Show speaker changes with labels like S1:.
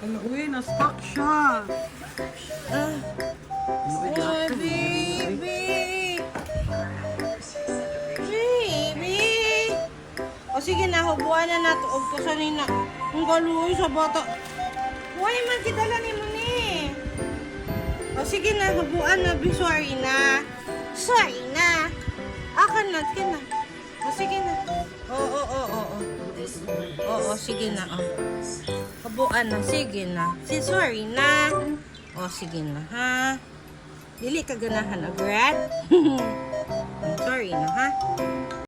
S1: Ala, uy, na-stuck siya.
S2: Ah. Ay, baby. Baby. O sige na, hubuan na nato. O kasanin na. Ang galuoy sa bata. Huwag man kidala ni mo ni. O sige na, hubuan na. Be sorry na. Sorry na. Akan na, sige na. O sige na. Oo. Oo, sige na. O. Hubuan na, sige na. Sorry na. O, sige na, ha? Dili ka ganahan agad. Sorry na, ha?